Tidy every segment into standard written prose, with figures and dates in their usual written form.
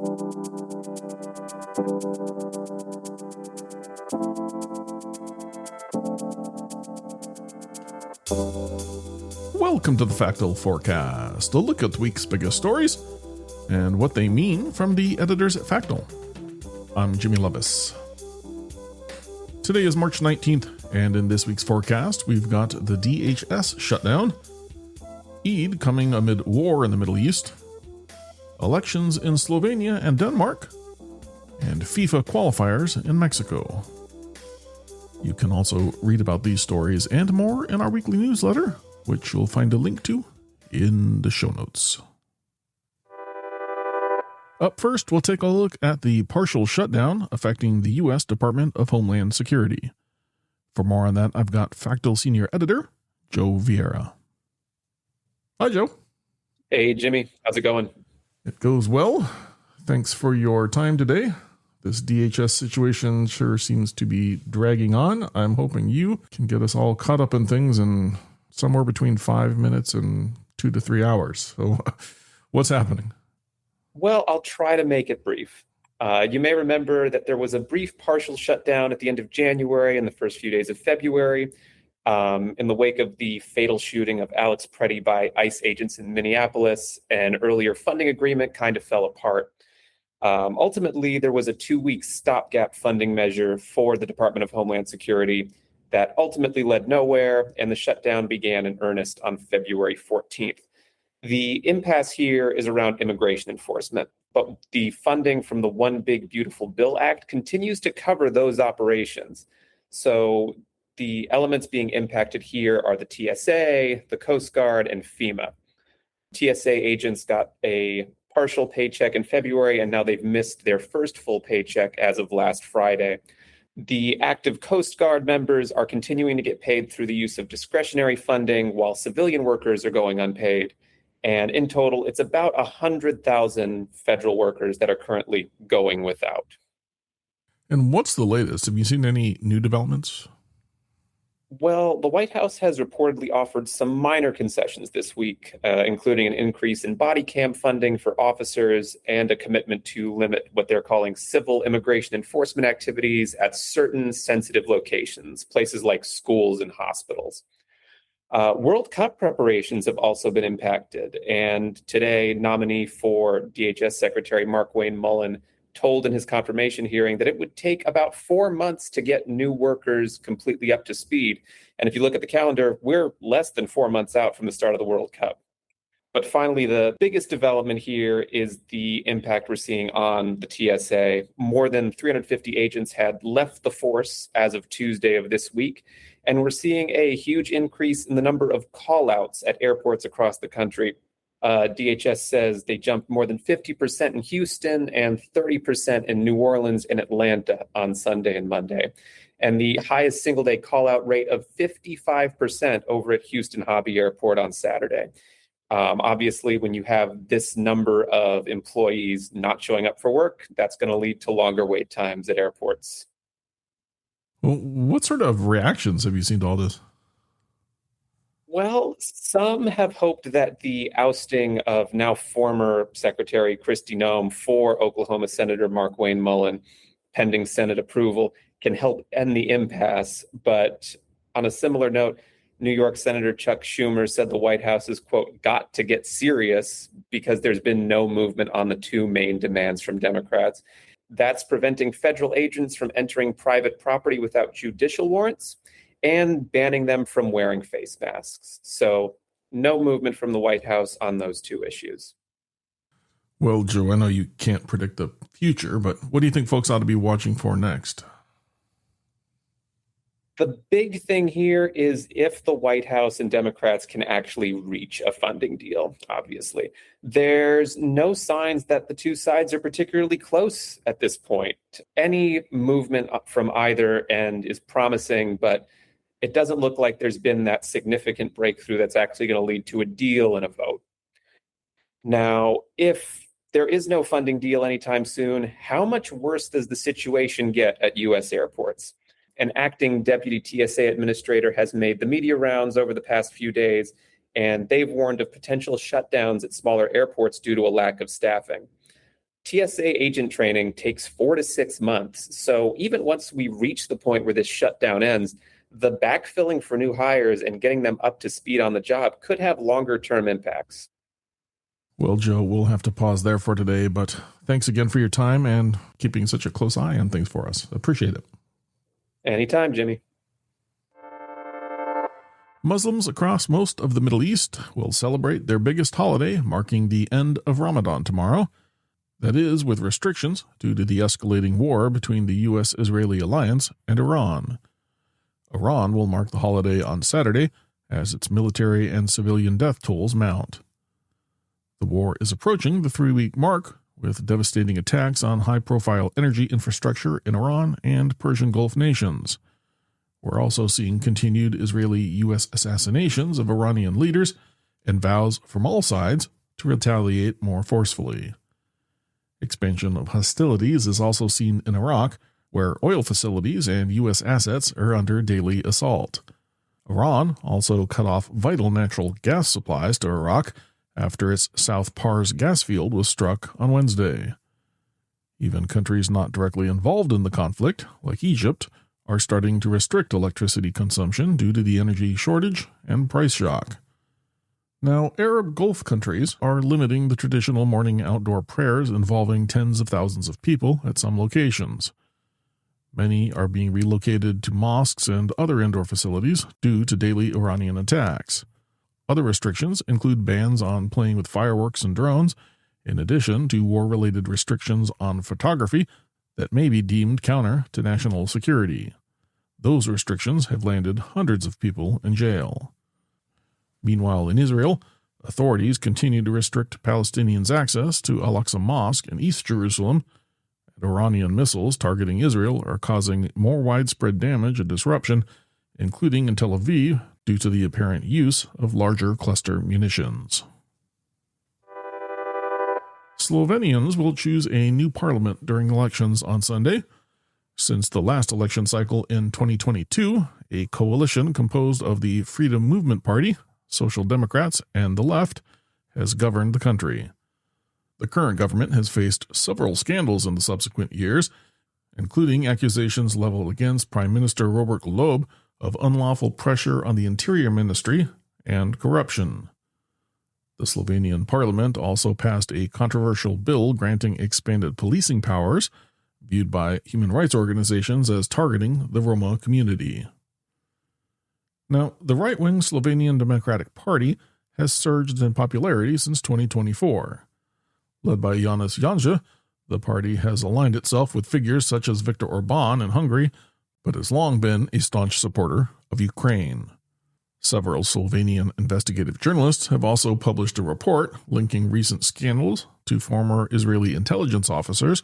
Welcome to the Factal Forecast, a look at the week's biggest stories and what they mean from the editors at Factal. I'm Jimmy Lovaas. Today is March 19th, and in this week's forecast, we've got the DHS shutdown, Eid coming amid war in the Middle East, elections in Slovenia and Denmark, and FIFA qualifiers in Mexico. You can also read about these stories and more in our weekly newsletter, which you'll find a link to in the show notes. Up first, we'll take a look at the partial shutdown affecting the U.S. Department of Homeland Security. For more on that, I've got Factal Senior Editor, Joe Veyera. Hi, Joe. Hey, Jimmy. How's it going? It goes well. Thanks for your time today. This DHS situation sure seems to be dragging on. I'm hoping you can get us all caught up in things in somewhere between 5 minutes and 2 to 3 hours. So what's happening? Well, I'll try to make it brief. You may remember that there was a brief partial shutdown at the end of January and the first few days of February in the wake of the fatal shooting of Alex Preddy by ICE agents in Minneapolis. An earlier funding agreement kind of fell apart. Ultimately, there was a 2-week stopgap funding measure for the Department of Homeland Security that ultimately led nowhere, and the shutdown began in earnest on February 14th. The impasse here is around immigration enforcement, but the funding from the One Big Beautiful Bill Act continues to cover those operations. So the elements being impacted here are the TSA, the Coast Guard, and FEMA. TSA agents got a partial paycheck in February, and now they've missed their first full paycheck as of last Friday. The active Coast Guard members are continuing to get paid through the use of discretionary funding, while civilian workers are going unpaid. And in total, it's about 100,000 federal workers that are currently going without. And what's the latest? Have you seen any new developments? Well, the White House has reportedly offered some minor concessions this week, including an increase in body cam funding for officers and a commitment to limit what they're calling civil immigration enforcement activities at certain sensitive locations, places like schools and hospitals. World Cup preparations have also been impacted, and today, nominee for DHS Secretary Markwayne Mullin told in his confirmation hearing that it would take about 4 months to get new workers completely up to speed. And if you look at the calendar, we're less than 4 months out from the start of the World Cup. But finally, the biggest development here is the impact we're seeing on the TSA. More than 350 agents had left the force as of Tuesday of this week, and we're seeing a huge increase in the number of call-outs at airports across the country. DHS says they jumped more than 50% in Houston and 30% in New Orleans and Atlanta on Sunday and Monday. And the highest single-day call-out rate of 55% over at Houston Hobby Airport on Saturday. Obviously, when you have this number of employees not showing up for work, that's going to lead to longer wait times at airports. Well, what sort of reactions have you seen to all this? Well, some have hoped that the ousting of now former Secretary Kristi Noem for Oklahoma Senator Markwayne Mullin, pending Senate approval, can help end the impasse. But on a similar note, New York Senator Chuck Schumer said the White House has, quote, got to get serious because there's been no movement on the two main demands from Democrats. That's preventing federal agents from entering private property without judicial warrants and banning them from wearing face masks. So no movement from the White House on those two issues. Well, Joe, I know you can't predict the future, but what do you think folks ought to be watching for next? The big thing here is if the White House and Democrats can actually reach a funding deal, obviously. There's no signs that the two sides are particularly close at this point. Any movement from either end is promising, but it doesn't look like there's been that significant breakthrough that's actually going to lead to a deal and a vote. Now, if there is no funding deal anytime soon, how much worse does the situation get at U.S. airports? An acting deputy TSA administrator has made the media rounds over the past few days, and they've warned of potential shutdowns at smaller airports due to a lack of staffing. TSA agent training takes 4 to 6 months. So even once we reach the point where this shutdown ends, the backfilling for new hires and getting them up to speed on the job could have longer term impacts. Well, Joe, we'll have to pause there for today, but thanks again for your time and keeping such a close eye on things for us. Appreciate it. Anytime, Jimmy. Muslims across most of the Middle East will celebrate their biggest holiday, marking the end of Ramadan tomorrow. That is, with restrictions due to the escalating war between the U.S.-Israeli alliance and Iran. Iran will mark the holiday on Saturday as its military and civilian death tolls mount. The war is approaching the 3-week mark, with devastating attacks on high-profile energy infrastructure in Iran and Persian Gulf nations. We're also seeing continued Israeli-U.S. assassinations of Iranian leaders and vows from all sides to retaliate more forcefully. Expansion of hostilities is also seen in Iraq, where oil facilities and U.S. assets are under daily assault. Iran also cut off vital natural gas supplies to Iraq after its South Pars gas field was struck on Wednesday. Even countries not directly involved in the conflict, like Egypt, are starting to restrict electricity consumption due to the energy shortage and price shock. Now, Arab Gulf countries are limiting the traditional morning outdoor prayers involving tens of thousands of people at some locations. Many are being relocated to mosques and other indoor facilities due to daily Iranian attacks. Other restrictions include bans on playing with fireworks and drones, in addition to war-related restrictions on photography that may be deemed counter to national security. Those restrictions have landed hundreds of people in jail. Meanwhile, in Israel, authorities continue to restrict Palestinians' access to Al-Aqsa Mosque in East Jerusalem, and Iranian missiles targeting Israel are causing more widespread damage and disruption, including in Tel Aviv, due to the apparent use of larger cluster munitions. Slovenians will choose a new parliament during elections on Sunday. Since the last election cycle in 2022, a coalition composed of the Freedom Movement Party, Social Democrats, and the left has governed the country. The current government has faced several scandals in the subsequent years, including accusations leveled against Prime Minister Robert Golob of unlawful pressure on the Interior Ministry and corruption. The Slovenian parliament also passed a controversial bill granting expanded policing powers, viewed by human rights organizations as targeting the Roma community. Now, the right-wing Slovenian Democratic Party has surged in popularity since 2024. Led by Janez Janša, the party has aligned itself with figures such as Viktor Orban in Hungary, but has long been a staunch supporter of Ukraine. Several Slovenian investigative journalists have also published a report linking recent scandals to former Israeli intelligence officers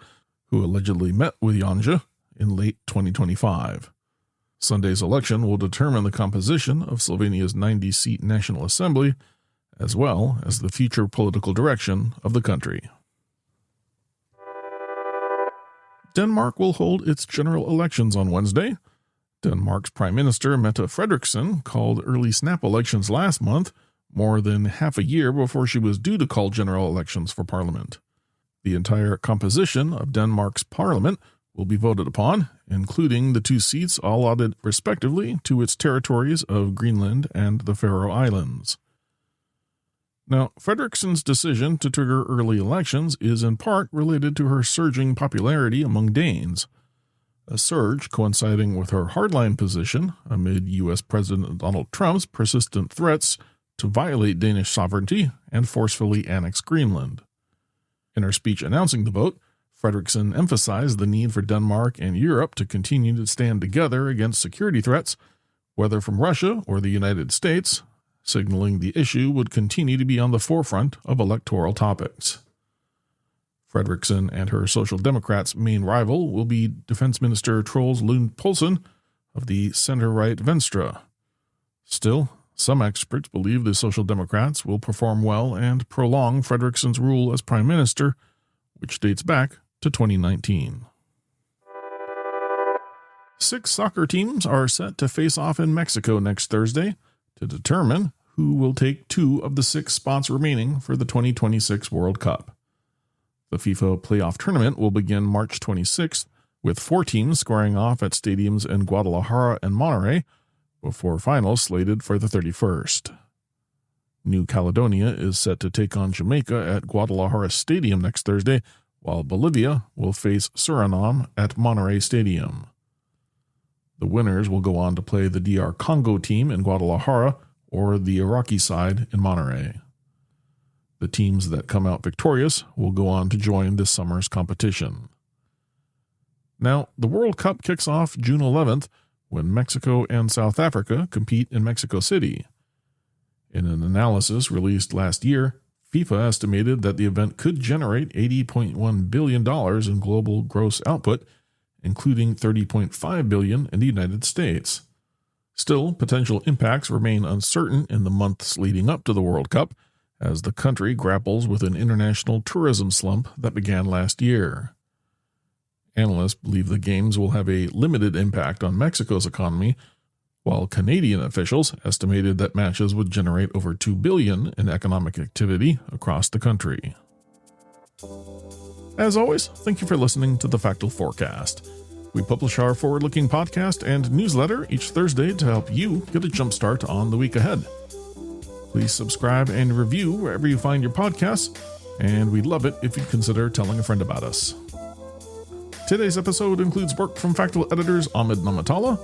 who allegedly met with Janša in late 2025. Sunday's election will determine the composition of Slovenia's 90-seat National Assembly, as well as the future political direction of the country. Denmark will hold its general elections on Wednesday. Denmark's Prime Minister Mette Frederiksen called early snap elections last month, more than half a year before she was due to call general elections for Parliament. The entire composition of Denmark's Parliament will be voted upon, including the 2 seats allotted respectively to its territories of Greenland and the Faroe Islands. Now, Frederiksen's decision to trigger early elections is in part related to her surging popularity among Danes, a surge coinciding with her hardline position amid U.S. President Donald Trump's persistent threats to violate Danish sovereignty and forcefully annex Greenland. In her speech announcing the vote, Frederiksen emphasized the need for Denmark and Europe to continue to stand together against security threats, whether from Russia or the United States, signaling the issue would continue to be on the forefront of electoral topics. Frederiksen and her Social Democrats' main rival will be Defense Minister Troels Lund Poulsen of the center-right Venstre. Still, some experts believe the Social Democrats will perform well and prolong Frederiksen's rule as Prime Minister, which dates back to 2019. 6 soccer teams are set to face off in Mexico next Thursday to determine who will take 2 of the 6 spots remaining for the 2026 World Cup. The FIFA playoff tournament will begin March 26th, with 4 teams squaring off at stadiums in Guadalajara and Monterrey, before finals slated for the 31st. New Caledonia is set to take on Jamaica at Guadalajara Stadium next Thursday, while Bolivia will face Suriname at Monterrey Stadium. The winners will go on to play the DR Congo team in Guadalajara or the Iraqi side in Monterrey. The teams that come out victorious will go on to join this summer's competition. Now, the World Cup kicks off June 11th when Mexico and South Africa compete in Mexico City. In an analysis released last year, FIFA estimated that the event could generate $80.1 billion in global gross output, including $30.5 billion in the United States. Still, potential impacts remain uncertain in the months leading up to the World Cup, as the country grapples with an international tourism slump that began last year. Analysts believe the games will have a limited impact on Mexico's economy, while Canadian officials estimated that matches would generate over $2 billion in economic activity across the country. As always, thank you for listening to the Factal Forecast. We publish our forward-looking podcast and newsletter each Thursday to help you get a jump start on the week ahead. Please subscribe and review wherever you find your podcasts, and we'd love it if you'd consider telling a friend about us. Today's episode includes work from Factal editors Ahmed Namatala,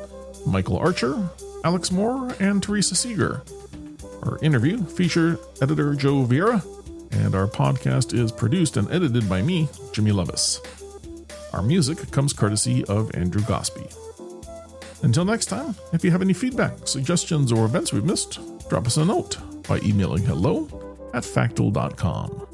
Michael Archer, Alex Moore, and Teresa Seeger. Our interview featured editor Joe Veyera, and our podcast is produced and edited by me, Jimmy Lovaas. Our music comes courtesy of Andrew Gosby. Until next time, if you have any feedback, suggestions, or events we've missed, drop us a note by emailing hello@factal.com.